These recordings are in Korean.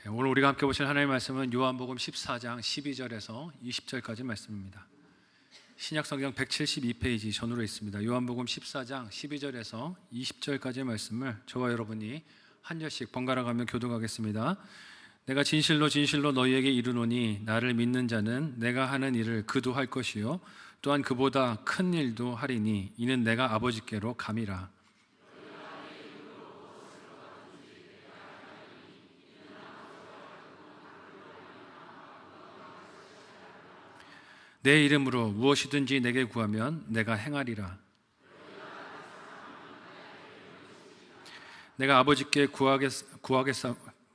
오늘 우리가 함께 보실 하나님의 말씀은 요한복음 14장 12절에서 20절까지 말씀입니다. 신약성경 172페이지 전후로 있습니다. 요한복음 14장 12절에서 20절까지의 말씀을 저와 여러분이 한 절씩 번갈아 가며 교독하겠습니다. 내가 진실로 진실로 너희에게 이르노니 나를 믿는 자는 내가 하는 일을 그도 할 것이요 또한 그보다 큰 일도 하리니 이는 내가 아버지께로 감이라. 내 이름으로 무엇이든지 내게 구하면 내가 행하리라. 내가 아버지께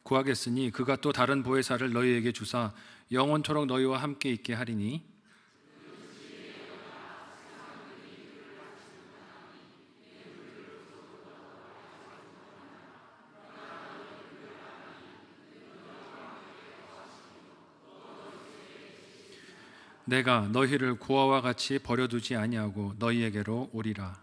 구하겠으니 그가 또 다른 보혜사를 너희에게 주사 영원토록 너희와 함께 있게 하리니 내가 너희를 고아와 같이 버려두지 아니하고 너희에게로 오리라.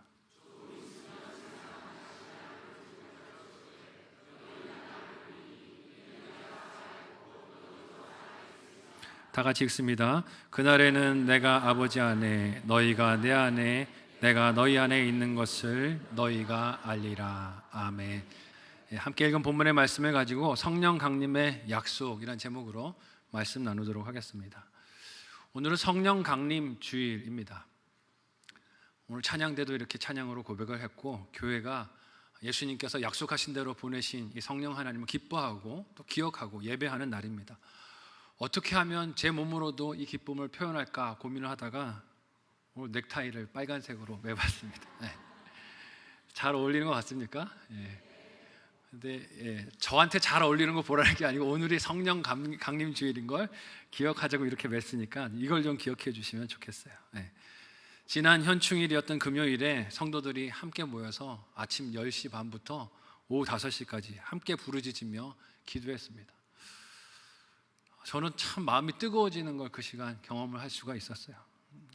다 같이 읽습니다. 그날에는 내가 아버지 안에 너희가 내 안에 내가 너희 안에 있는 것을 너희가 알리라. 아멘. 함께 읽은 본문의 말씀을 가지고 성령 강림의 약속이라는 제목으로 말씀 나누도록 하겠습니다. 오늘은 성령 강림 주일입니다. 오늘 찬양 때도 이렇게 찬양으로 고백을 했고, 교회가 예수님께서 약속하신 대로 보내신 이 성령 하나님을 기뻐하고 또 기억하고 예배하는 날입니다. 어떻게 하면 제 몸으로도 이 기쁨을 표현할까 고민을 하다가 오늘 넥타이를 빨간색으로 매봤습니다. 잘 어울리는 것 같습니까? 근데 저한테 잘 어울리는 거 보라는 게 아니고 오늘이 성령 강림 주일인 걸 기억하자고 이렇게 맸으니까 이걸 좀 기억해 주시면 좋겠어요. 지난 현충일이었던 금요일에 성도들이 함께 모여서 아침 10시 반부터 오후 5시까지 함께 부르짖으며 기도했습니다. 저는 참 마음이 뜨거워지는 걸 그 시간 경험을 할 수가 있었어요.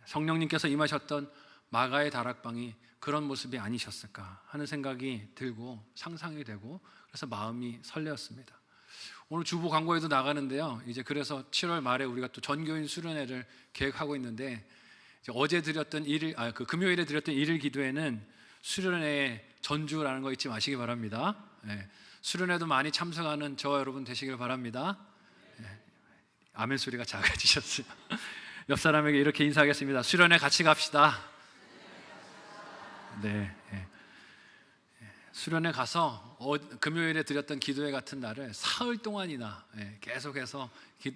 성령님께서 임하셨던 마가의 다락방이 그런 모습이 아니셨을까 하는 생각이 들고 상상이 되고 그래서 마음이 설레었습니다. 오늘 주보 광고에도 나가는데요. 이제 그래서 7월 말에 우리가 또 전교인 수련회를 계획하고 있는데 어제 드렸던 금요일에 드렸던 일일 기도회는 수련회의 전주라는 거 잊지 마시기 바랍니다. 수련회도 많이 참석하는 저와 여러분 되시길 바랍니다. 아멘 소리가 작아지셨어요. 옆 사람에게 이렇게 인사하겠습니다. 수련회 같이 갑시다. 수련회 가서 금요일에 드렸던 기도회 같은 날을 사흘 동안이나 계속해서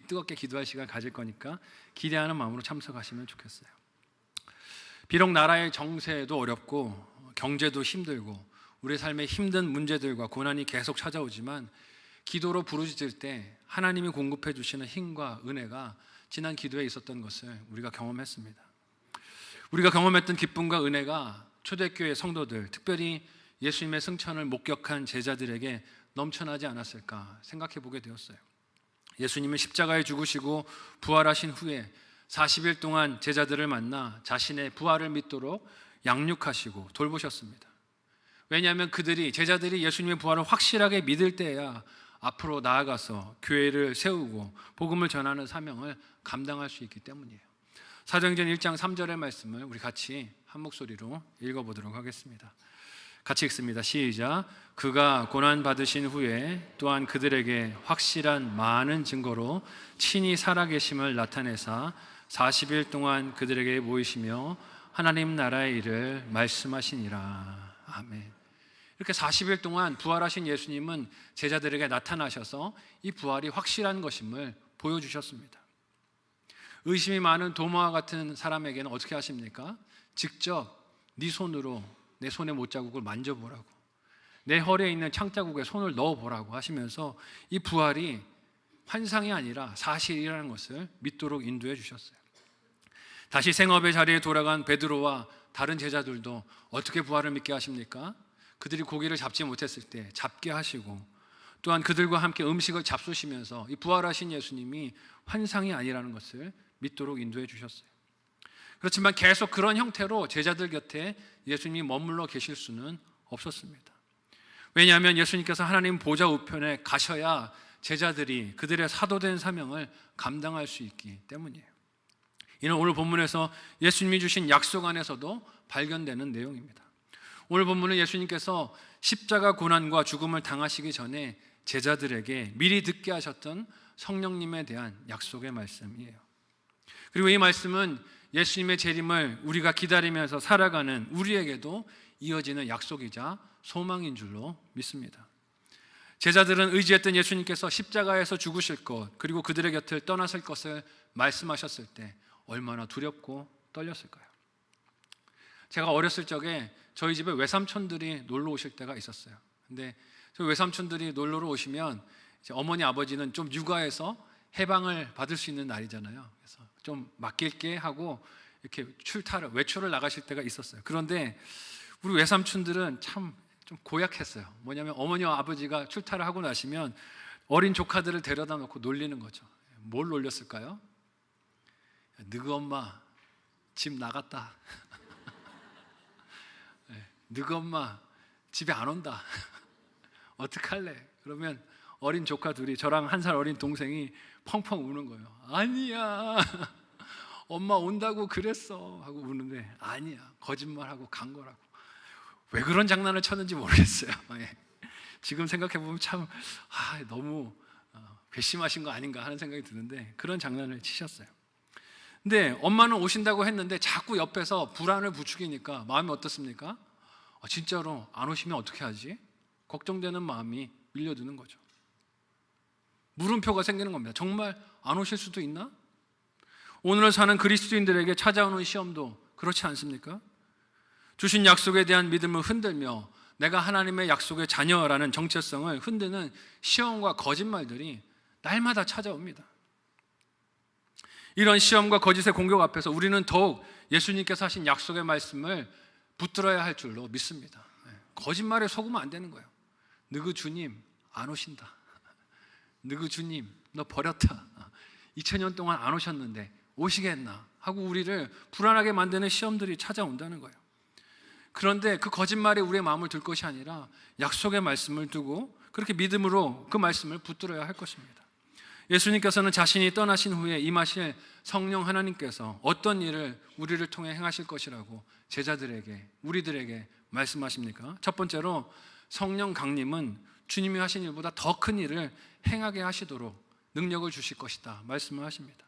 뜨겁게 기도할 시간 가질 거니까 기대하는 마음으로 참석하시면 좋겠어요. 비록 나라의 정세도 어렵고 경제도 힘들고 우리 삶에 힘든 문제들과 고난이 계속 찾아오지만 기도로 부르짖을 때 하나님이 공급해 주시는 힘과 은혜가 지난 기도에 있었던 것을 우리가 경험했습니다. 우리가 경험했던 기쁨과 은혜가 초대교회 성도들, 특별히 예수님의 승천을 목격한 제자들에게 넘쳐나지 않았을까 생각해 보게 되었어요. 예수님은 십자가에 죽으시고 부활하신 후에 40일 동안 제자들을 만나 자신의 부활을 믿도록 양육하시고 돌보셨습니다. 왜냐하면 제자들이 예수님의 부활을 확실하게 믿을 때야 앞으로 나아가서 교회를 세우고 복음을 전하는 사명을 감당할 수 있기 때문이에요. 사도행전 1장 3절의 말씀을 우리 같이 한 목소리로 읽어보도록 하겠습니다. 같이 읽습니다. 시작. 그가 고난 받으신 후에 또한 그들에게 확실한 많은 증거로 친히 살아계심을 나타내사 40일 동안 그들에게 보이시며 하나님 나라의 일을 말씀하시니라. 아멘. 이렇게 40일 동안 부활하신 예수님은 제자들에게 나타나셔서 이 부활이 확실한 것임을 보여주셨습니다. 의심이 많은 도마와 같은 사람에게는 어떻게 하십니까? 직접 네 손으로 내 손의 못자국을 만져보라고, 내 허리에 있는 창자국에 손을 넣어보라고 하시면서 이 부활이 환상이 아니라 사실이라는 것을 믿도록 인도해 주셨어요. 다시 생업의 자리에 돌아간 베드로와 다른 제자들도 어떻게 부활을 믿게 하십니까? 그들이 고기를 잡지 못했을 때 잡게 하시고, 또한 그들과 함께 음식을 잡수시면서 이 부활하신 예수님이 환상이 아니라는 것을 믿도록 인도해 주셨어요. 그렇지만 계속 그런 형태로 제자들 곁에 예수님이 머물러 계실 수는 없었습니다. 왜냐하면 예수님께서 하나님 보좌 우편에 가셔야 제자들이 그들의 사도된 사명을 감당할 수 있기 때문이에요. 이는 오늘 본문에서 예수님이 주신 약속 안에서도 발견되는 내용입니다. 오늘 본문은 예수님께서 십자가 고난과 죽음을 당하시기 전에 제자들에게 미리 듣게 하셨던 성령님에 대한 약속의 말씀이에요. 그리고 이 말씀은 예수님의 재림을 우리가 기다리면서 살아가는 우리에게도 이어지는 약속이자 소망인 줄로 믿습니다. 제자들은 의지했던 예수님께서 십자가에서 죽으실 것, 그리고 그들의 곁을 떠나실 것을 말씀하셨을 때 얼마나 두렵고 떨렸을까요? 제가 어렸을 적에 저희 집에 외삼촌들이 놀러 오실 때가 있었어요. 근데 저희 외삼촌들이 놀러 오시면 이제 어머니 아버지는 좀 육아해서 해방을 받을 수 있는 날이잖아요. 그래서 좀 맡길게 하고 이렇게 외출을 나가실 때가 있었어요. 그런데 우리 외삼촌들은 참 좀 고약했어요. 뭐냐면 어머니와 아버지가 출타를 하고 나시면 어린 조카들을 데려다 놓고 놀리는 거죠. 뭘 놀렸을까요? 너희 엄마 집 나갔다. 너희 엄마 집에 안 온다. 어떡할래? 그러면 어린 조카 둘이, 저랑 1살 어린 동생이 펑펑 우는 거예요. 아니야, 엄마 온다고 그랬어 하고 우는데 아니야, 거짓말하고 간 거라고. 왜 그런 장난을 쳤는지 모르겠어요. 지금 생각해보면 참 너무 괘씸하신 거 아닌가 하는 생각이 드는데 그런 장난을 치셨어요. 근데 엄마는 오신다고 했는데 자꾸 옆에서 불안을 부추기니까 마음이 어떻습니까? 진짜로 안 오시면 어떻게 하지? 걱정되는 마음이 밀려드는 거죠. 물음표가 생기는 겁니다. 정말 안 오실 수도 있나? 오늘을 사는 그리스도인들에게 찾아오는 시험도 그렇지 않습니까? 주신 약속에 대한 믿음을 흔들며 내가 하나님의 약속의 자녀라는 정체성을 흔드는 시험과 거짓말들이 날마다 찾아옵니다. 이런 시험과 거짓의 공격 앞에서 우리는 더욱 예수님께서 하신 약속의 말씀을 붙들어야 할 줄로 믿습니다. 거짓말에 속으면 안 되는 거예요. 너희 주님 안 오신다. 너희 주님 너 버렸다. 2000년 동안 안 오셨는데 오시겠나 하고 우리를 불안하게 만드는 시험들이 찾아온다는 거예요. 그런데 그 거짓말에 우리의 마음을 둘 것이 아니라 약속의 말씀을 두고 그렇게 믿음으로 그 말씀을 붙들어야 할 것입니다. 예수님께서는 자신이 떠나신 후에 임하실 성령 하나님께서 어떤 일을 우리를 통해 행하실 것이라고 제자들에게, 우리들에게 말씀하십니까? 첫 번째로 성령 강림은 주님이 하신 일보다 더 큰 일을 행하게 하시도록 능력을 주실 것이다 말씀을 하십니다.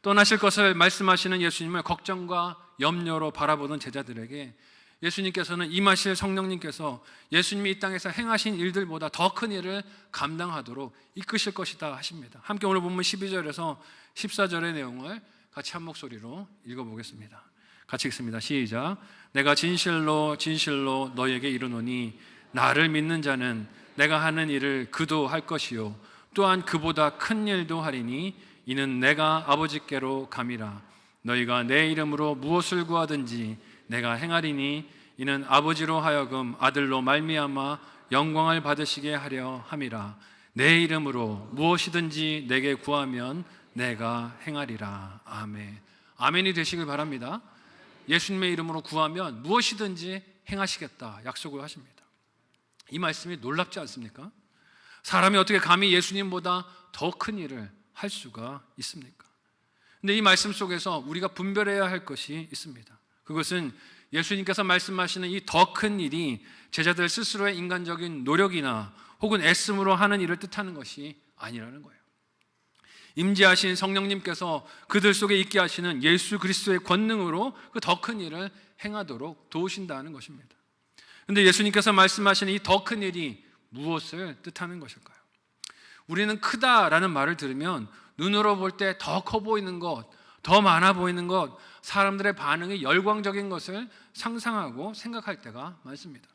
떠나실 것을 말씀하시는 예수님을 걱정과 염려로 바라보던 제자들에게 예수님께서는 임하실 성령님께서 예수님이 이 땅에서 행하신 일들보다 더 큰 일을 감당하도록 이끄실 것이다 하십니다. 함께 오늘 본문 12절에서 14절의 내용을 같이 한 목소리로 읽어보겠습니다. 같이 읽습니다. 시작. 내가 진실로 진실로 너에게 이르노니 나를 믿는 자는 내가 하는 일을 그도 할 것이요 또한 그보다 큰 일도 하리니 이는 내가 아버지께로 감이라. 너희가 내 이름으로 무엇을 구하든지 내가 행하리니 이는 아버지로 하여금 아들로 말미암아 영광을 받으시게 하려 함이라. 내 이름으로 무엇이든지 내게 구하면 내가 행하리라. 아멘. 아멘이 되시길 바랍니다. 예수님의 이름으로 구하면 무엇이든지 행하시겠다 약속을 하십니다. 이 말씀이 놀랍지 않습니까? 사람이 어떻게 감히 예수님보다 더 큰 일을 할 수가 있습니까? 근데 이 말씀 속에서 우리가 분별해야 할 것이 있습니다. 그것은 예수님께서 말씀하시는 이 더 큰 일이 제자들 스스로의 인간적인 노력이나 혹은 애씀으로 하는 일을 뜻하는 것이 아니라는 거예요. 임재하신 성령님께서 그들 속에 있게 하시는 예수 그리스도의 권능으로 그 더 큰 일을 행하도록 도우신다는 것입니다. 그런데 예수님께서 말씀하시는 이 더 큰 일이 무엇을 뜻하는 것일까요? 우리는 크다라는 말을 들으면 눈으로 볼 때 더 커 보이는 것, 더 많아 보이는 것, 사람들의 반응이 열광적인 것을 상상하고 생각할 때가 많습니다.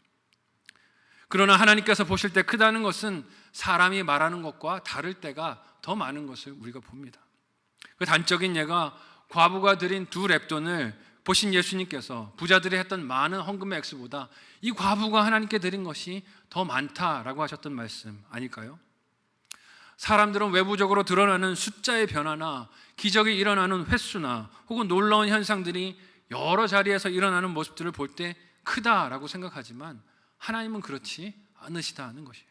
그러나 하나님께서 보실 때 크다는 것은 사람이 말하는 것과 다를 때가 더 많은 것을 우리가 봅니다. 그 단적인 예가 과부가 드린 2렙돈을 보신 예수님께서 부자들이 했던 많은 헌금의 액수보다 이 과부가 하나님께 드린 것이 더 많다라고 하셨던 말씀 아닐까요? 사람들은 외부적으로 드러나는 숫자의 변화나 기적이 일어나는 횟수나 혹은 놀라운 현상들이 여러 자리에서 일어나는 모습들을 볼 때 크다라고 생각하지만 하나님은 그렇지 않으시다는 것이에요.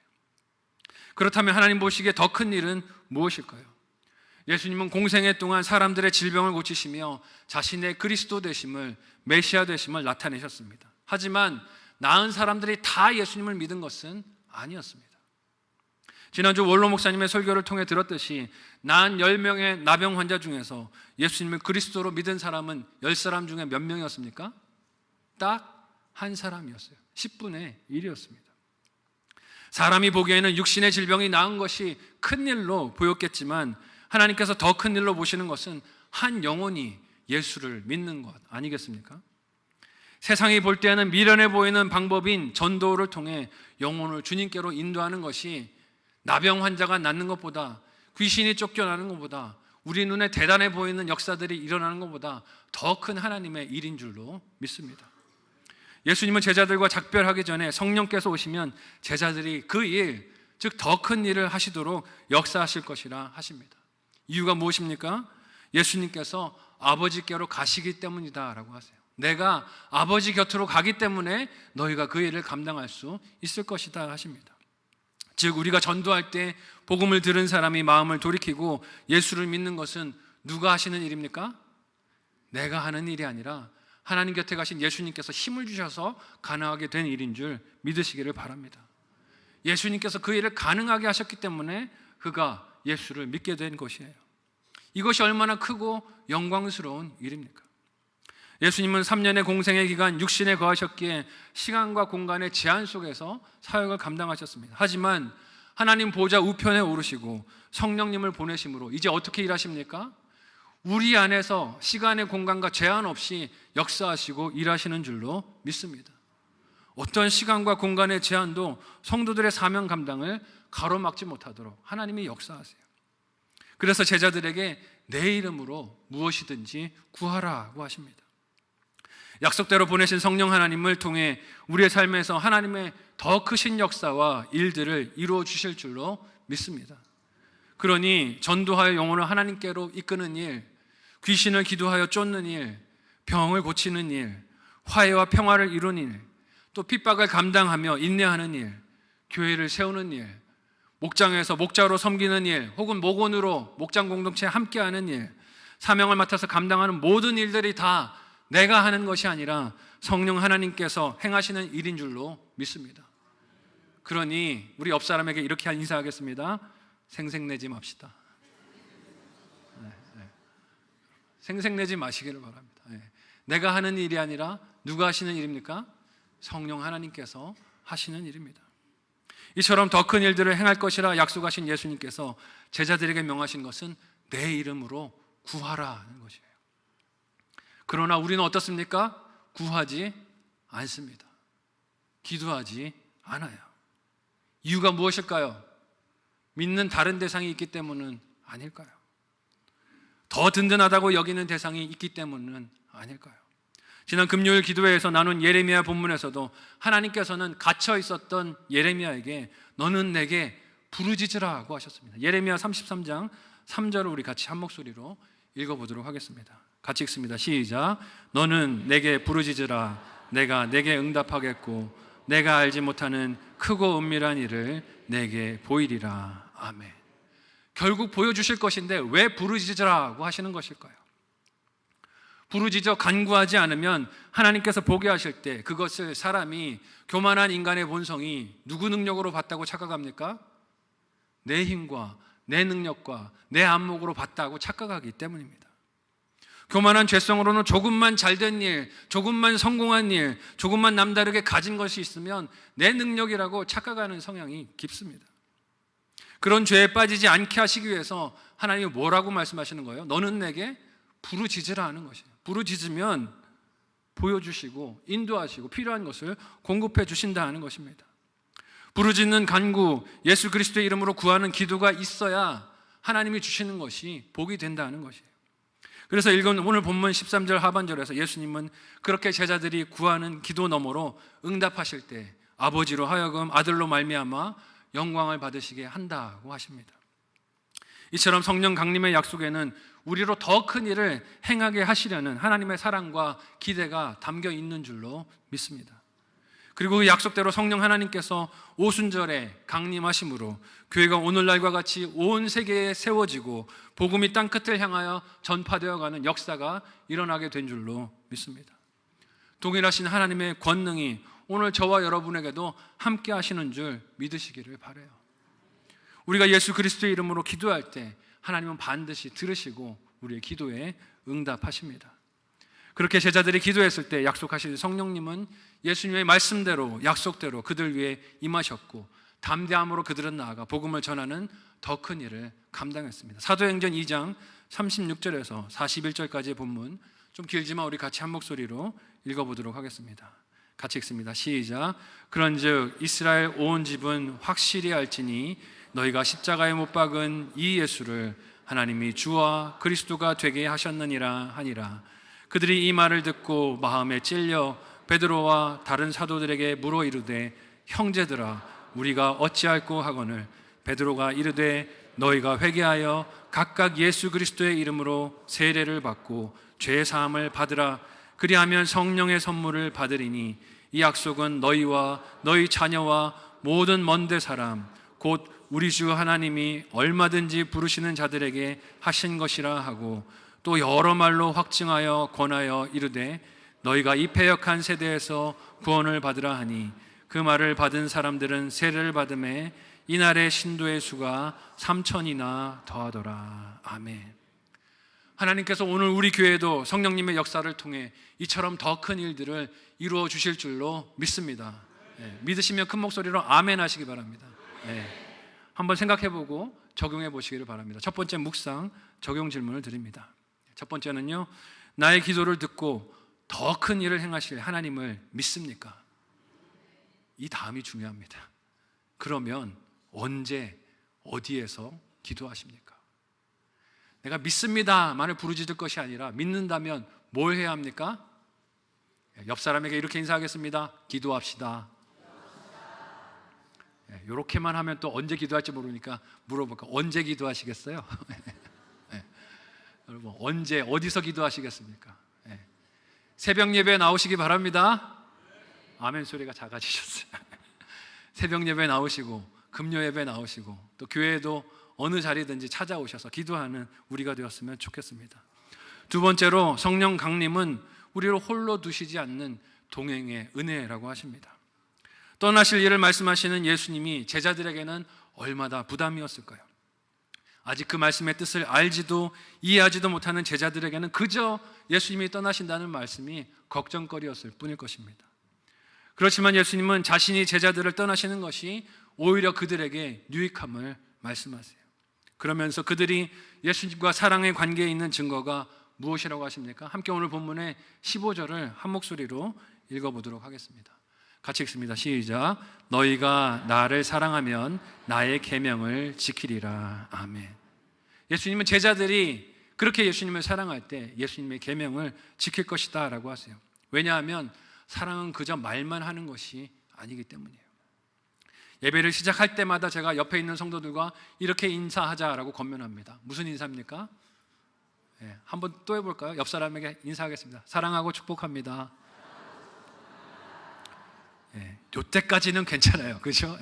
그렇다면 하나님 보시기에 더 큰 일은 무엇일까요? 예수님은 공생애 동안 사람들의 질병을 고치시며 자신의 그리스도 되심을, 메시아 되심을 나타내셨습니다. 하지만 나은 사람들이 다 예수님을 믿은 것은 아니었습니다. 지난주 원로 목사님의 설교를 통해 들었듯이 나은 10명의 나병 환자 중에서 예수님을 그리스도로 믿은 사람은 10사람 중에 몇 명이었습니까? 딱 한 사람이었어요. 10분의 1이었습니다. 사람이 보기에는 육신의 질병이 나은 것이 큰 일로 보였겠지만 하나님께서 더 큰 일로 보시는 것은 한 영혼이 예수를 믿는 것 아니겠습니까? 세상이 볼 때는 미련해 보이는 방법인 전도를 통해 영혼을 주님께로 인도하는 것이 나병 환자가 낫는 것보다, 귀신이 쫓겨나는 것보다, 우리 눈에 대단해 보이는 역사들이 일어나는 것보다 더 큰 하나님의 일인 줄로 믿습니다. 예수님은 제자들과 작별하기 전에 성령께서 오시면 제자들이 그 일, 즉 더 큰 일을 하시도록 역사하실 것이라 하십니다. 이유가 무엇입니까? 예수님께서 아버지께로 가시기 때문이다 라고 하세요. 내가 아버지 곁으로 가기 때문에 너희가 그 일을 감당할 수 있을 것이다 하십니다. 즉 우리가 전도할 때 복음을 들은 사람이 마음을 돌이키고 예수를 믿는 것은 누가 하시는 일입니까? 내가 하는 일이 아니라 하나님 곁에 가신 예수님께서 힘을 주셔서 가능하게 된 일인 줄 믿으시기를 바랍니다. 예수님께서 그 일을 가능하게 하셨기 때문에 그가 예수를 믿게 된 것이에요. 이것이 얼마나 크고 영광스러운 일입니까? 예수님은 3년의 공생의 기간 육신에 거하셨기에 시간과 공간의 제한 속에서 사역을 감당하셨습니다. 하지만 하나님 보좌 우편에 오르시고 성령님을 보내심으로 이제 어떻게 일하십니까? 우리 안에서 시간의 공간과 제한 없이 역사하시고 일하시는 줄로 믿습니다. 어떤 시간과 공간의 제한도 성도들의 사명 감당을 가로막지 못하도록 하나님이 역사하세요. 그래서 제자들에게 내 이름으로 무엇이든지 구하라고 하십니다. 약속대로 보내신 성령 하나님을 통해 우리의 삶에서 하나님의 더 크신 역사와 일들을 이루어 주실 줄로 믿습니다. 그러니 전도하여 영혼을 하나님께로 이끄는 일, 귀신을 기도하여 쫓는 일, 병을 고치는 일, 화해와 평화를 이루는 일, 또 핍박을 감당하며 인내하는 일, 교회를 세우는 일, 목장에서 목자로 섬기는 일, 혹은 목원으로 목장 공동체에 함께하는 일, 사명을 맡아서 감당하는 모든 일들이 다 내가 하는 것이 아니라 성령 하나님께서 행하시는 일인 줄로 믿습니다. 그러니 우리 옆 사람에게 이렇게 인사하겠습니다. 생색내지 맙시다. 생색내지 마시기를 바랍니다. 내가 하는 일이 아니라 누가 하시는 일입니까? 성령 하나님께서 하시는 일입니다. 이처럼 더 큰 일들을 행할 것이라 약속하신 예수님께서 제자들에게 명하신 것은 내 이름으로 구하라는 것이에요. 그러나 우리는 어떻습니까? 구하지 않습니다. 기도하지 않아요. 이유가 무엇일까요? 믿는 다른 대상이 있기 때문은 아닐까요? 더 든든하다고 여기는 대상이 있기 때문은 아닐까요? 지난 금요일 기도회에서 나눈 예레미야 본문에서도 하나님께서는 갇혀 있었던 예레미야에게 너는 내게 부르짖으라고 하셨습니다. 예레미야 33장 3절을 우리 같이 한 목소리로 읽어보도록 하겠습니다. 같이 읽습니다. 시작. 너는 내게 부르짖으라. 내가 내게 응답하겠고 내가 알지 못하는 크고 은밀한 일을 내게 보이리라. 아멘. 결국 보여주실 것인데 왜 부르짖으라고 하시는 것일까요? 부르짖어 간구하지 않으면 하나님께서 보게 하실 때 그것을 사람이 교만한 인간의 본성이 누구 능력으로 봤다고 착각합니까? 내 힘과 내 능력과 내 안목으로 봤다고 착각하기 때문입니다. 교만한 죄성으로는 조금만 잘된 일, 조금만 성공한 일, 조금만 남다르게 가진 것이 있으면 내 능력이라고 착각하는 성향이 깊습니다. 그런 죄에 빠지지 않게 하시기 위해서 하나님이 뭐라고 말씀하시는 거예요? 너는 내게 부르짖으라 하는 것이에요. 부르짖으면 보여주시고 인도하시고 필요한 것을 공급해 주신다 하는 것입니다. 부르짖는 간구, 예수 그리스도의 이름으로 구하는 기도가 있어야 하나님이 주시는 것이 복이 된다는 것이에요. 그래서 읽은 오늘 본문 13절 하반절에서 예수님은 그렇게 제자들이 구하는 기도 너머로 응답하실 때 아버지로 하여금 아들로 말미암아 영광을 받으시게 한다고 하십니다. 이처럼 성령 강림의 약속에는 우리로 더 큰 일을 행하게 하시려는 하나님의 사랑과 기대가 담겨 있는 줄로 믿습니다. 그리고 그 약속대로 성령 하나님께서 오순절에 강림하심으로 교회가 오늘날과 같이 온 세계에 세워지고 복음이 땅끝을 향하여 전파되어가는 역사가 일어나게 된 줄로 믿습니다. 동일하신 하나님의 권능이 오늘 저와 여러분에게도 함께 하시는 줄 믿으시기를 바라요. 우리가 예수 그리스도의 이름으로 기도할 때 하나님은 반드시 들으시고 우리의 기도에 응답하십니다. 그렇게 제자들이 기도했을 때 약속하신 성령님은 예수님의 말씀대로 약속대로 그들 위해 임하셨고 담대함으로 그들은 나아가 복음을 전하는 더 큰 일을 감당했습니다. 사도행전 2장 36절에서 41절까지의 본문 좀 길지만 우리 같이 한 목소리로 읽어보도록 하겠습니다. 같이 읽습니다. 시작. 그런즉 이스라엘 온 집은 확실히 알지니 너희가 십자가에 못 박은 이 예수를 하나님이 주와 그리스도가 되게 하셨느니라 하니라. 그들이 이 말을 듣고 마음에 찔려 베드로와 다른 사도들에게 물어 이르되 형제들아 우리가 어찌할꼬 하거늘 베드로가 이르되 너희가 회개하여 각각 예수 그리스도의 이름으로 세례를 받고 죄 사함을 받으라. 그리하면 성령의 선물을 받으리니 이 약속은 너희와 너희 자녀와 모든 먼데 사람 곧 우리 주 하나님이 얼마든지 부르시는 자들에게 하신 것이라 하고 또 여러 말로 확증하여 권하여 이르되 너희가 이 패역한 세대에서 구원을 받으라 하니 그 말을 받은 사람들은 세례를 받음에 이날의 신도의 수가 3,000이나 더하더라. 아멘. 하나님께서 오늘 우리 교회도 성령님의 역사를 통해 이처럼 더 큰 일들을 이루어 주실 줄로 믿습니다. 믿으시면 큰 목소리로 아멘 하시기 바랍니다. 한번 생각해보고 적용해 보시기를 바랍니다. 첫 번째 묵상 적용 질문을 드립니다. 첫 번째는요, 나의 기도를 듣고 더 큰 일을 행하실 하나님을 믿습니까? 이 다음이 중요합니다. 그러면 언제 어디에서 기도하십니까? 내가 믿습니다만을 부르짖을 것이 아니라 믿는다면 뭘 해야 합니까? 옆 사람에게 이렇게 인사하겠습니다. 기도합시다. 이렇게만 하면 또 언제 기도할지 모르니까 물어볼까? 언제 기도하시겠어요? 여러분 언제 어디서 기도하시겠습니까? 새벽 예배에 나오시기 바랍니다. 아멘 소리가 작아지셨어요. 새벽 예배에 나오시고 금요 예배에 나오시고 또 교회에도 어느 자리든지 찾아오셔서 기도하는 우리가 되었으면 좋겠습니다. 두 번째로 성령 강림은 우리를 홀로 두시지 않는 동행의 은혜라고 하십니다. 떠나실 일을 말씀하시는 예수님이 제자들에게는 얼마나 부담이었을까요? 아직 그 말씀의 뜻을 알지도 이해하지도 못하는 제자들에게는 그저 예수님이 떠나신다는 말씀이 걱정거리였을 뿐일 것입니다. 그렇지만 예수님은 자신이 제자들을 떠나시는 것이 오히려 그들에게 유익함을 말씀하세요. 그러면서 그들이 예수님과 사랑의 관계에 있는 증거가 무엇이라고 하십니까? 함께 오늘 본문의 15절을 한 목소리로 읽어보도록 하겠습니다. 같이 읽습니다. 시작. 너희가 나를 사랑하면 나의 계명을 지키리라. 아멘. 예수님은 제자들이 그렇게 예수님을 사랑할 때 예수님의 계명을 지킬 것이다 라고 하세요. 왜냐하면 사랑은 그저 말만 하는 것이 아니기 때문이에요. 예배를 시작할 때마다 제가 옆에 있는 성도들과 이렇게 인사하자라고 권면합니다. 무슨 인사입니까? 한번 또 해볼까요? 옆 사람에게 인사하겠습니다. 사랑하고 축복합니다. 이때까지는 괜찮아요. 그렇죠?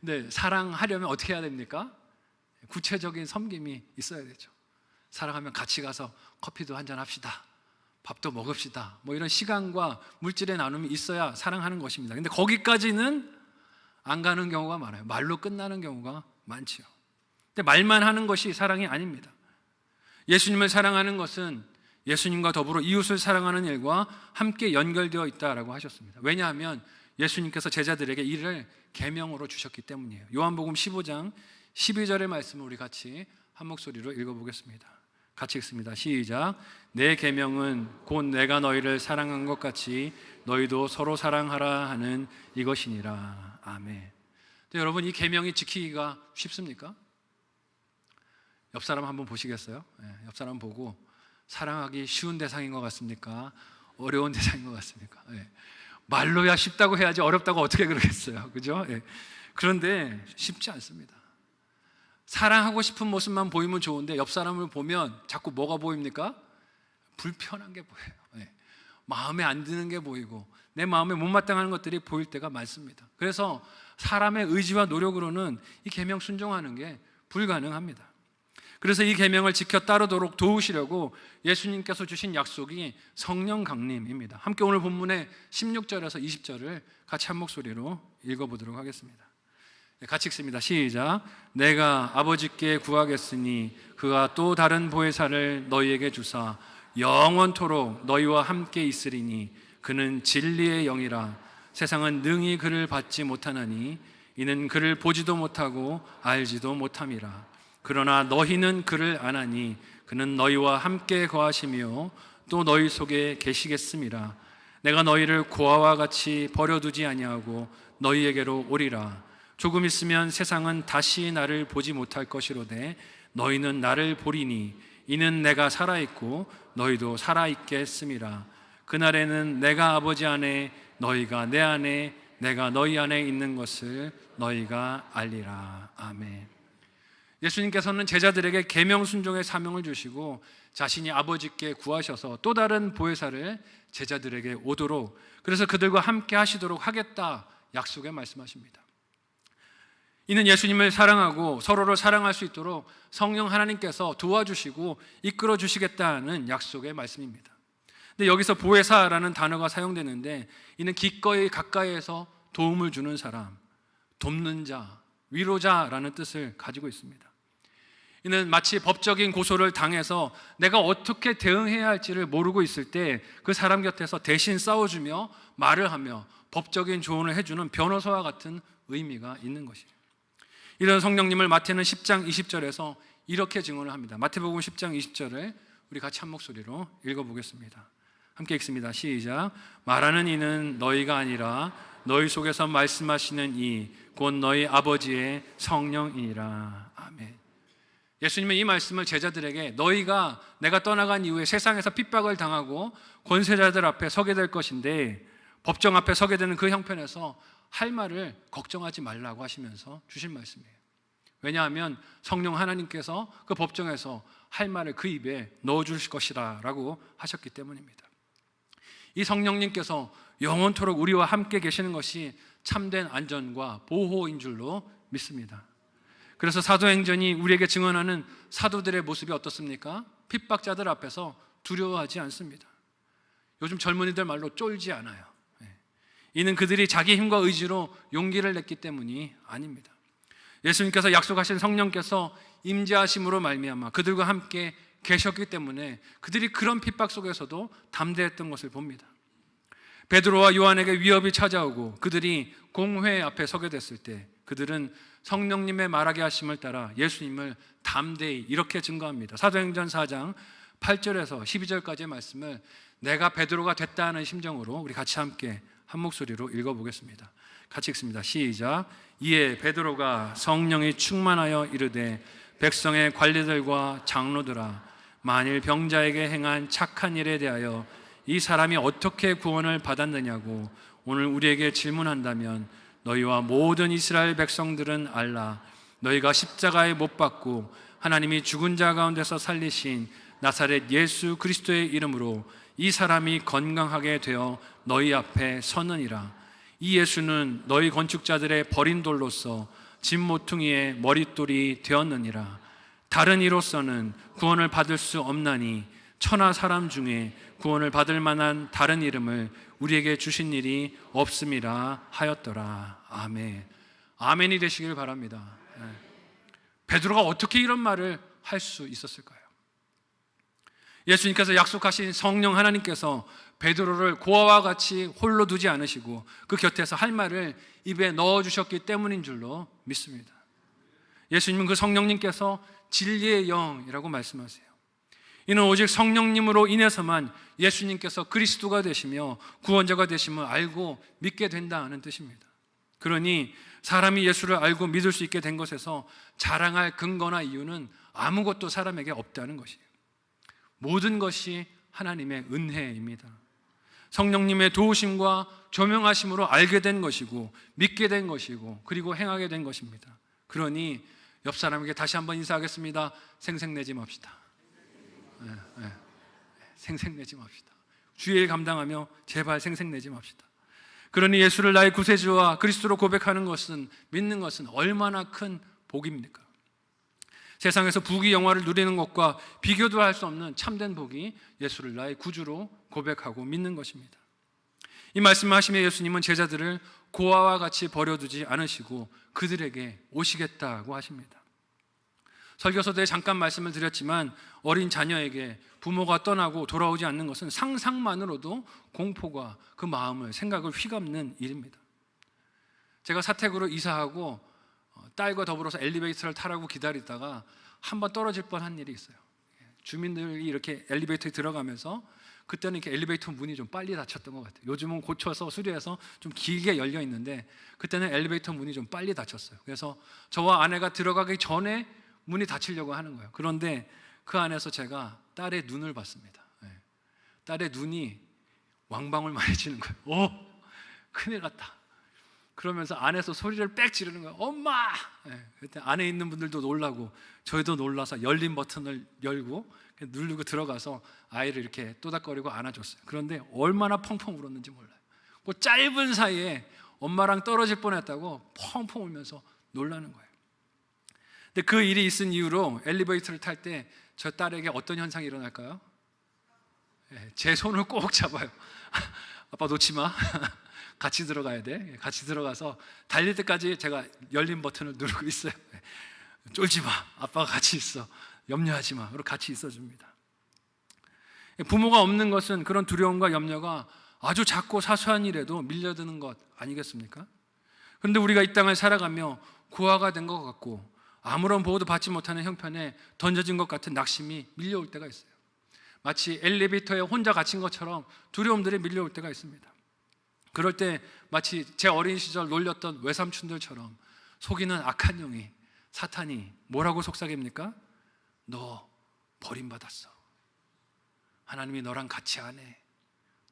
근데 사랑하려면 어떻게 해야 됩니까? 구체적인 섬김이 있어야 되죠. 사랑하면 같이 가서 커피도 한잔 합시다. 밥도 먹읍시다. 뭐 이런 시간과 물질의 나눔이 있어야 사랑하는 것입니다. 근데 거기까지는 안 가는 경우가 많아요. 말로 끝나는 경우가 많지요. 근데 말만 하는 것이 사랑이 아닙니다. 예수님을 사랑하는 것은 예수님과 더불어 이웃을 사랑하는 일과 함께 연결되어 있다라고 하셨습니다. 왜냐하면 예수님께서 제자들에게 이를 계명으로 주셨기 때문이에요. 요한복음 15장 12절의 말씀을 우리 같이 한 목소리로 읽어보겠습니다. 같이 읽습니다. 시작. 내 계명은 곧 내가 너희를 사랑한 것 같이 너희도 서로 사랑하라 하는 이것이니라. 아멘. 여러분 이 계명이 지키기가 쉽습니까? 옆 사람 한번 보시겠어요? 옆 사람 보고 사랑하기 쉬운 대상인 것 같습니까? 어려운 대상인 것 같습니까? 말로야 쉽다고 해야지 어렵다고 어떻게 그러겠어요? 그죠? 그런데 쉽지 않습니다. 사랑하고 싶은 모습만 보이면 좋은데 옆 사람을 보면 자꾸 뭐가 보입니까? 불편한 게 보여요. 마음에 안 드는 게 보이고 내 마음에 못마땅한 것들이 보일 때가 많습니다. 그래서 사람의 의지와 노력으로는 이 계명 순종하는 게 불가능합니다. 그래서 이 계명을 지켜 따르도록 도우시려고 예수님께서 주신 약속이 성령 강림입니다. 함께 오늘 본문의 16절에서 20절을 같이 한 목소리로 읽어보도록 하겠습니다. 같이 읽습니다. 시작. 내가 아버지께 구하겠으니 그가 또 다른 보혜사를 너희에게 주사 영원토록 너희와 함께 있으리니 그는 진리의 영이라. 세상은 능히 그를 받지 못하나니 이는 그를 보지도 못하고 알지도 못함이라. 그러나 너희는 그를 아나니 그는 너희와 함께 거하시며 또 너희 속에 계시겠음이라. 내가 너희를 고아와 같이 버려두지 아니하고 너희에게로 오리라. 조금 있으면 세상은 다시 나를 보지 못할 것이로되 너희는 나를 보리니 이는 내가 살아있고 너희도 살아있겠음이라. 그날에는 내가 아버지 안에 너희가 내 안에 내가 너희 안에 있는 것을 너희가 알리라. 아멘. 예수님께서는 제자들에게 계명 순종의 사명을 주시고 자신이 아버지께 구하셔서 또 다른 보혜사를 제자들에게 오도록, 그래서 그들과 함께 하시도록 하겠다 약속에 말씀하십니다. 이는 예수님을 사랑하고 서로를 사랑할 수 있도록 성령 하나님께서 도와주시고 이끌어 주시겠다는 약속의 말씀입니다. 근데 여기서 보혜사라는 단어가 사용되는데 이는 기꺼이 가까이에서 도움을 주는 사람, 돕는 자, 위로자라는 뜻을 가지고 있습니다. 이는 마치 법적인 고소를 당해서 내가 어떻게 대응해야 할지를 모르고 있을 때 그 사람 곁에서 대신 싸워주며 말을 하며 법적인 조언을 해주는 변호사와 같은 의미가 있는 것이에요. 이런 성령님을 마태는 10장 20절에서 이렇게 증언을 합니다. 마태복음 10장 20절을 우리 같이 한 목소리로 읽어보겠습니다. 함께 읽습니다. 시작. 말하는 이는 너희가 아니라 너희 속에서 말씀하시는 이 곧 너희 아버지의 성령이니라. 아멘. 예수님은 이 말씀을 제자들에게 너희가 내가 떠나간 이후에 세상에서 핍박을 당하고 권세자들 앞에 서게 될 것인데 법정 앞에 서게 되는 그 형편에서 할 말을 걱정하지 말라고 하시면서 주신 말씀이에요. 왜냐하면 성령 하나님께서 그 법정에서 할 말을 그 입에 넣어주실 것이다 라고 하셨기 때문입니다. 이 성령님께서 영원토록 우리와 함께 계시는 것이 참된 안전과 보호인 줄로 믿습니다. 그래서 사도행전이 우리에게 증언하는 사도들의 모습이 어떻습니까? 핍박자들 앞에서 두려워하지 않습니다. 요즘 젊은이들 말로 쫄지 않아요. 이는 그들이 자기 힘과 의지로 용기를 냈기 때문이 아닙니다. 예수님께서 약속하신 성령께서 임재하심으로 말미암아 그들과 함께 계셨기 때문에 그들이 그런 핍박 속에서도 담대했던 것을 봅니다. 베드로와 요한에게 위협이 찾아오고 그들이 공회 앞에 서게 됐을 때 그들은 성령님의 말하게 하심을 따라 예수님을 담대히 이렇게 증거합니다. 사도행전 4장 8절에서 12절까지의 말씀을 내가 베드로가 됐다는 심정으로 우리 같이 함께 한 목소리로 읽어보겠습니다. 같이 읽습니다. 시작. 이에 베드로가 성령이 충만하여 이르되 백성의 관리들과 장로들아, 만일 병자에게 행한 착한 일에 대하여 이 사람이 어떻게 구원을 받았느냐고 오늘 우리에게 질문한다면 너희와 모든 이스라엘 백성들은 알라. 너희가 십자가에 못 박고 하나님이 죽은 자 가운데서 살리신 나사렛 예수 그리스도의 이름으로 이 사람이 건강하게 되어 너희 앞에 서느니라. 이 예수는 너희 건축자들의 버린 돌로서 집 모퉁이의 머릿돌이 되었느니라. 다른 이로서는 구원을 받을 수 없나니 천하 사람 중에 구원을 받을 만한 다른 이름을 우리에게 주신 일이 없음이라 하였더라. 아멘. 아멘이 되시길 바랍니다. 베드로가 어떻게 이런 말을 할 수 있었을까요? 예수님께서 약속하신 성령 하나님께서 베드로를 고아와 같이 홀로 두지 않으시고 그 곁에서 할 말을 입에 넣어주셨기 때문인 줄로 믿습니다. 예수님은 그 성령님께서 진리의 영이라고 말씀하세요. 이는 오직 성령님으로 인해서만 예수님께서 그리스도가 되시며 구원자가 되심을 알고 믿게 된다는 뜻입니다. 그러니 사람이 예수를 알고 믿을 수 있게 된 것에서 자랑할 근거나 이유는 아무것도 사람에게 없다는 것이에요. 모든 것이 하나님의 은혜입니다. 성령님의 도우심과 조명하심으로 알게 된 것이고 믿게 된 것이고 그리고 행하게 된 것입니다. 그러니 옆 사람에게 다시 한번 인사하겠습니다. 생색내지 맙시다. 생색내지 맙시다. 주의 일 감당하며 제발 생색내지 맙시다. 그러니 예수를 나의 구세주와 그리스도로 고백하는 것은, 믿는 것은 얼마나 큰 복입니까? 세상에서 부귀 영화를 누리는 것과 비교도 할 수 없는 참된 복이 예수를 나의 구주로 고백하고 믿는 것입니다. 이 말씀을 하시며 예수님은 제자들을 고아와 같이 버려두지 않으시고 그들에게 오시겠다고 하십니다. 설교서도에 잠깐 말씀을 드렸지만 어린 자녀에게 부모가 떠나고 돌아오지 않는 것은 상상만으로도 공포가 그 마음을, 생각을 휘감는 일입니다. 제가 사택으로 이사하고 딸과 더불어서 엘리베이터를 타라고 기다리다가 한번 떨어질 뻔한 일이 있어요. 주민들이 이렇게 엘리베이터에 들어가면서, 그때는 이렇게 엘리베이터 문이 좀 빨리 닫혔던 것 같아요. 요즘은 고쳐서 수리해서 좀 길게 열려 있는데 그때는 엘리베이터 문이 좀 빨리 닫혔어요. 그래서 저와 아내가 들어가기 전에 문이 닫히려고 하는 거예요. 그런데 그 안에서 제가 딸의 눈을 봤습니다. 딸의 눈이 왕방울 많이 치는 거예요. 오, 큰일 났다. 그러면서 안에서 소리를 빽 지르는 거예요. 엄마! 그때 안에 있는 분들도 놀라고 저희도 놀라서 열린 버튼을 열고 누르고 들어가서 아이를 이렇게 또닥거리고 안아줬어요. 그런데 얼마나 펑펑 울었는지 몰라요. 그 짧은 사이에 엄마랑 떨어질 뻔했다고 펑펑 울면서 놀라는 거예요. 근데 그 일이 있은 이후로 엘리베이터를 탈 때 저 딸에게 어떤 현상이 일어날까요? 제 손을 꼭 잡아요. 아빠 놓지 마. 같이 들어가야 돼. 같이 들어가서 달릴 때까지 제가 열린 버튼을 누르고 있어요. 쫄지 마. 아빠가 같이 있어. 염려하지 마. 그리고 같이 있어줍니다. 부모가 없는 것은 그런 두려움과 염려가 아주 작고 사소한 일에도 밀려드는 것 아니겠습니까? 그런데 우리가 이 땅을 살아가며 고아가 된 것 같고 아무런 보호도 받지 못하는 형편에 던져진 것 같은 낙심이 밀려올 때가 있어요. 마치 엘리베이터에 혼자 갇힌 것처럼 두려움들이 밀려올 때가 있습니다. 그럴 때 마치 제 어린 시절 놀렸던 외삼촌들처럼 속이는 악한 영이, 사탄이 뭐라고 속삭입니까? 너 버림받았어. 하나님이 너랑 같이 안 해.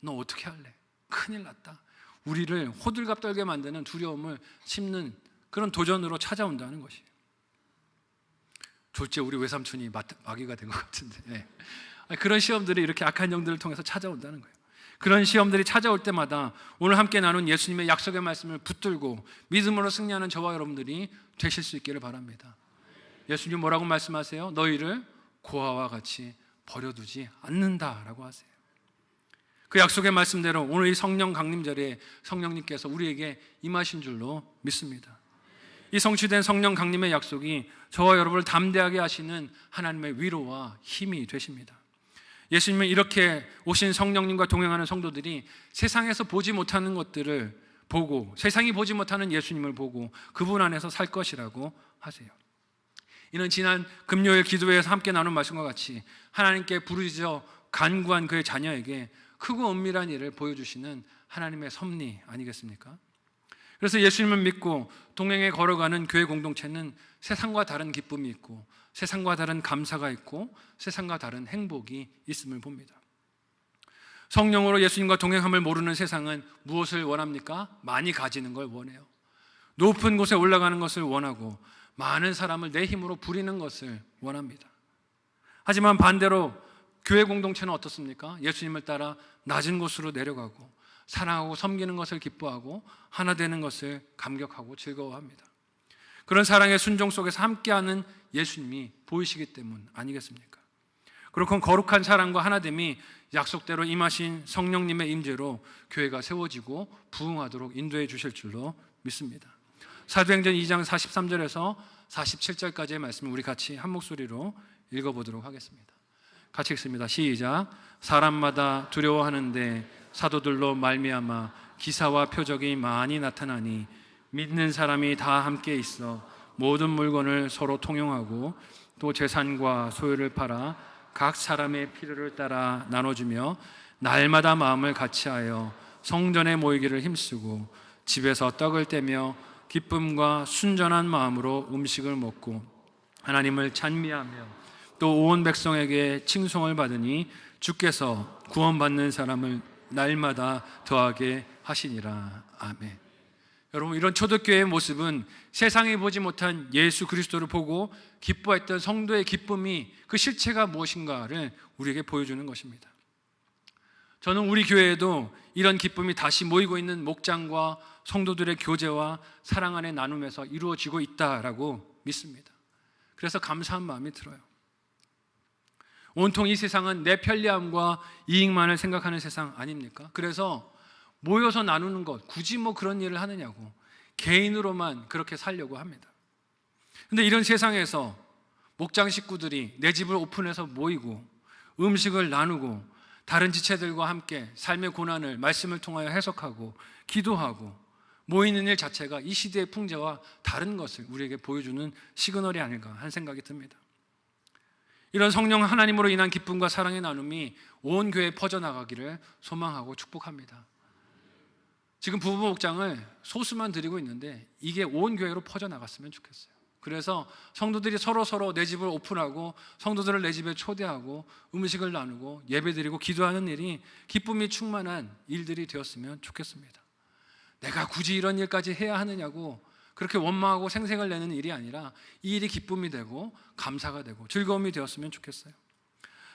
너 어떻게 할래? 큰일 났다. 우리를 호들갑 떨게 만드는 두려움을 심는 그런 도전으로 찾아온다는 것이에요. 졸제 우리 외삼촌이 마귀가 된 것 같은데, 그런 시험들이 이렇게 악한 영들을 통해서 찾아온다는 거예요. 그런 시험들이 찾아올 때마다 오늘 함께 나눈 예수님의 약속의 말씀을 붙들고 믿음으로 승리하는 저와 여러분들이 되실 수 있기를 바랍니다. 예수님 뭐라고 말씀하세요? 너희를 고아와 같이 버려두지 않는다라고 하세요. 그 약속의 말씀대로 오늘 이 성령 강림절에 성령님께서 우리에게 임하신 줄로 믿습니다. 이 성취된 성령 강림의 약속이 저와 여러분을 담대하게 하시는 하나님의 위로와 힘이 되십니다. 예수님은 이렇게 오신 성령님과 동행하는 성도들이 세상에서 보지 못하는 것들을 보고, 세상이 보지 못하는 예수님을 보고 그분 안에서 살 것이라고 하세요. 이는 지난 금요일 기도회에서 함께 나눈 말씀과 같이 하나님께 부르짖어 간구한 그의 자녀에게 크고 은밀한 일을 보여주시는 하나님의 섭리 아니겠습니까? 그래서 예수님을 믿고 동행에 걸어가는 교회 공동체는 세상과 다른 기쁨이 있고 세상과 다른 감사가 있고 세상과 다른 행복이 있음을 봅니다. 성령으로 예수님과 동행함을 모르는 세상은 무엇을 원합니까? 많이 가지는 걸 원해요. 높은 곳에 올라가는 것을 원하고 많은 사람을 내 힘으로 부리는 것을 원합니다. 하지만 반대로 교회 공동체는 어떻습니까? 예수님을 따라 낮은 곳으로 내려가고 사랑하고 섬기는 것을 기뻐하고 하나 되는 것을 감격하고 즐거워합니다. 그런 사랑의 순종 속에서 함께하는 예수님이 보이시기 때문 아니겠습니까? 그렇고 거룩한 사랑과 하나됨이 약속대로 임하신 성령님의 임재로 교회가 세워지고 부흥하도록 인도해 주실 줄로 믿습니다. 사도행전 2장 43절에서 47절까지의 말씀을 우리 같이 한 목소리로 읽어보도록 하겠습니다. 같이 읽습니다. 시작. 사람마다 두려워하는데 사도들로 말미암아 기사와 표적이 많이 나타나니 믿는 사람이 다 함께 있어 모든 물건을 서로 통용하고 또 재산과 소유를 팔아 각 사람의 필요를 따라 나눠주며 날마다 마음을 같이하여 성전에 모이기를 힘쓰고 집에서 떡을 떼며 기쁨과 순전한 마음으로 음식을 먹고 하나님을 찬미하며 또 온 백성에게 칭송을 받으니 주께서 구원받는 사람을 날마다 더하게 하시니라. 아멘. 여러분, 이런 초대교회의 모습은 세상이 보지 못한 예수 그리스도를 보고 기뻐했던 성도의 기쁨이 그 실체가 무엇인가를 우리에게 보여주는 것입니다. 저는 우리 교회에도 이런 기쁨이 다시 모이고 있는 목장과 성도들의 교제와 사랑 안의 나눔에서 이루어지고 있다라고 믿습니다. 그래서 감사한 마음이 들어요. 온통 이 세상은 내 편리함과 이익만을 생각하는 세상 아닙니까? 그래서 모여서 나누는 것, 굳이 뭐 그런 일을 하느냐고 개인으로만 그렇게 살려고 합니다. 근데 이런 세상에서 목장 식구들이 내 집을 오픈해서 모이고 음식을 나누고 다른 지체들과 함께 삶의 고난을 말씀을 통하여 해석하고 기도하고 모이는 일 자체가 이 시대의 풍자와 다른 것을 우리에게 보여주는 시그널이 아닐까 하는 생각이 듭니다. 이런 성령 하나님으로 인한 기쁨과 사랑의 나눔이 온 교회에 퍼져나가기를 소망하고 축복합니다. 지금 부부 목장을 소수만 드리고 있는데 이게 온 교회로 퍼져나갔으면 좋겠어요. 그래서 성도들이 서로 내 집을 오픈하고 성도들을 내 집에 초대하고 음식을 나누고 예배드리고 기도하는 일이 기쁨이 충만한 일들이 되었으면 좋겠습니다. 내가 굳이 이런 일까지 해야 하느냐고 그렇게 원망하고 생색을 내는 일이 아니라 이 일이 기쁨이 되고 감사가 되고 즐거움이 되었으면 좋겠어요.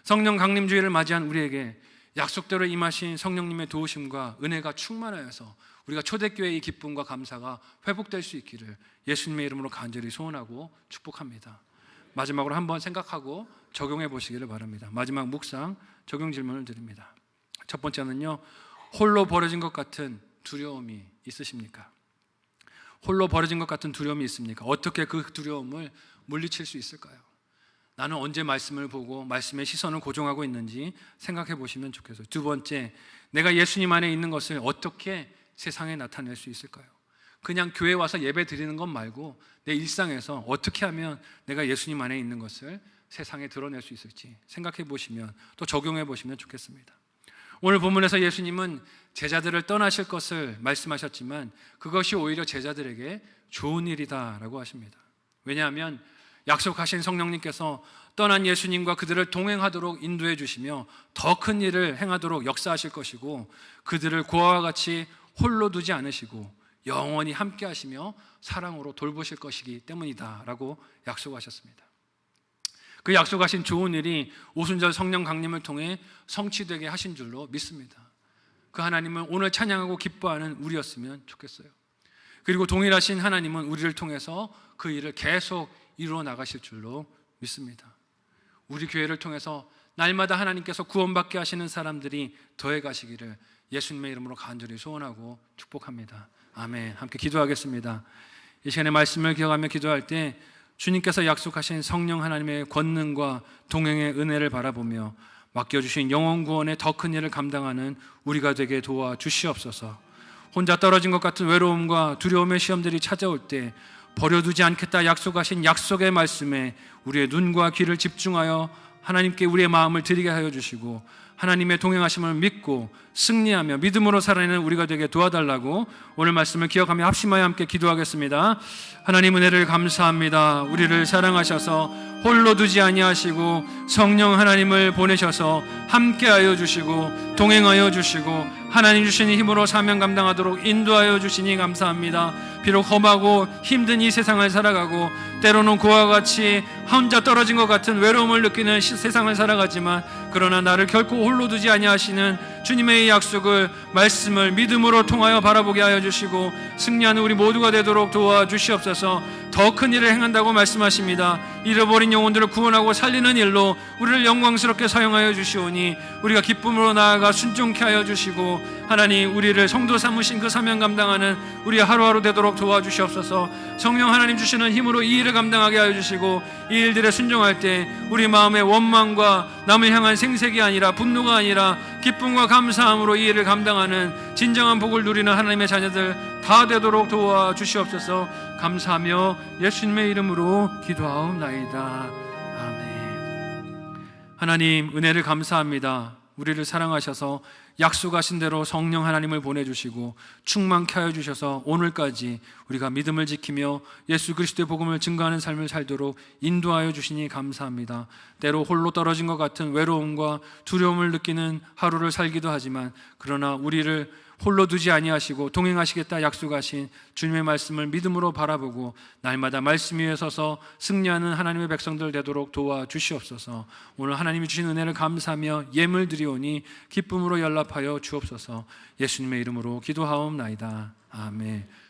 성령 강림주의를 맞이한 우리에게 약속대로 임하신 성령님의 도우심과 은혜가 충만하여서 우리가 초대교회의 기쁨과 감사가 회복될 수 있기를 예수님의 이름으로 간절히 소원하고 축복합니다. 마지막으로 한번 생각하고 적용해 보시기를 바랍니다. 마지막 묵상 적용 질문을 드립니다. 첫 번째는요, 홀로 버려진 것 같은 두려움이 있으십니까? 홀로 버려진 것 같은 두려움이 있습니까? 어떻게 그 두려움을 물리칠 수 있을까요? 나는 언제 말씀을 보고 말씀의 시선을 고정하고 있는지 생각해 보시면 좋겠어요. 두 번째, 내가 예수님 안에 있는 것을 어떻게 세상에 나타낼 수 있을까요? 그냥 교회 와서 예배 드리는 것 말고 내 일상에서 어떻게 하면 내가 예수님 안에 있는 것을 세상에 드러낼 수 있을지 생각해 보시면 또 적용해 보시면 좋겠습니다. 오늘 본문에서 예수님은 제자들을 떠나실 것을 말씀하셨지만 그것이 오히려 제자들에게 좋은 일이다라고 하십니다. 왜냐하면 약속하신 성령님께서 떠난 예수님과 그들을 동행하도록 인도해 주시며 더 큰 일을 행하도록 역사하실 것이고 그들을 고아와 같이 홀로 두지 않으시고 영원히 함께 하시며 사랑으로 돌보실 것이기 때문이다 라고 약속하셨습니다. 그 약속하신 좋은 일이 오순절 성령 강림을 통해 성취되게 하신 줄로 믿습니다. 그 하나님은 오늘 찬양하고 기뻐하는 우리였으면 좋겠어요. 그리고 동일하신 하나님은 우리를 통해서 그 일을 계속 이루어 나가실 줄로 믿습니다. 우리 교회를 통해서 날마다 하나님께서 구원받게 하시는 사람들이 더해 가시기를 예수님의 이름으로 간절히 소원하고 축복합니다. 아멘. 함께 기도하겠습니다. 이 시간에 말씀을 기억하며 기도할 때 주님께서 약속하신 성령 하나님의 권능과 동행의 은혜를 바라보며 맡겨주신 영혼 구원의 더 큰 일을 감당하는 우리가 되게 도와주시옵소서. 혼자 떨어진 것 같은 외로움과 두려움의 시험들이 찾아올 때 버려두지 않겠다 약속하신 약속의 말씀에 우리의 눈과 귀를 집중하여 하나님께 우리의 마음을 드리게 하여 주시고 하나님의 동행하심을 믿고 승리하며 믿음으로 살아내는 우리가 되게 도와달라고 오늘 말씀을 기억하며 합심하여 함께 기도하겠습니다. 하나님 은혜를 감사합니다. 우리를 사랑하셔서 홀로 두지 아니하시고 성령 하나님을 보내셔서 함께하여 주시고 동행하여 주시고 하나님 주시는 힘으로 사명 감당하도록 인도하여 주시니 감사합니다. 비록 험하고 힘든 이 세상을 살아가고 때로는 그와 같이 혼자 떨어진 것 같은 외로움을 느끼는 세상을 살아가지만 그러나 나를 결코 홀로 두지 아니하시는 주님의 약속을 말씀을 믿음으로 통하여 바라보게 하여 주시고 승리하는 우리 모두가 되도록 도와주시옵소서. 더 큰 일을 행한다고 말씀하십니다. 잃어버린 영혼들을 구원하고 살리는 일로 우리를 영광스럽게 사용하여 주시오니 우리가 기쁨으로 나아가 순종케 하여 주시고 하나님 우리를 성도 삼으신 그 사명 감당하는 우리 하루하루 되도록 도와주시옵소서. 성령 하나님 주시는 힘으로 이 일을 감당하게 하여 주시고 이 일들에 순종할 때 우리 마음의 원망과 남을 향한 생색이 아니라 분노가 아니라 기쁨과 감사함으로 이 일을 감당하는 진정한 복을 누리는 하나님의 자녀들 다 되도록 도와주시옵소서. 감사하며 예수님의 이름으로 기도하옵나이다. 아멘. 하나님 은혜를 감사합니다. 우리를 사랑하셔서 약속하신 대로 성령 하나님을 보내주시고 충만케 하여 주셔서 오늘까지 우리가 믿음을 지키며 예수 그리스도의 복음을 증거하는 삶을 살도록 인도하여 주시니 감사합니다. 때로 홀로 떨어진 것 같은 외로움과 두려움을 느끼는 하루를 살기도 하지만 그러나 우리를 홀로 두지 아니하시고 동행하시겠다 약속하신 주님의 말씀을 믿음으로 바라보고 날마다 말씀 위에 서서 승리하는 하나님의 백성들 되도록 도와주시옵소서. 오늘 하나님이 주신 은혜를 감사하며 예물 드리오니 기쁨으로 연락하여 주옵소서. 예수님의 이름으로 기도하옵나이다. 아멘.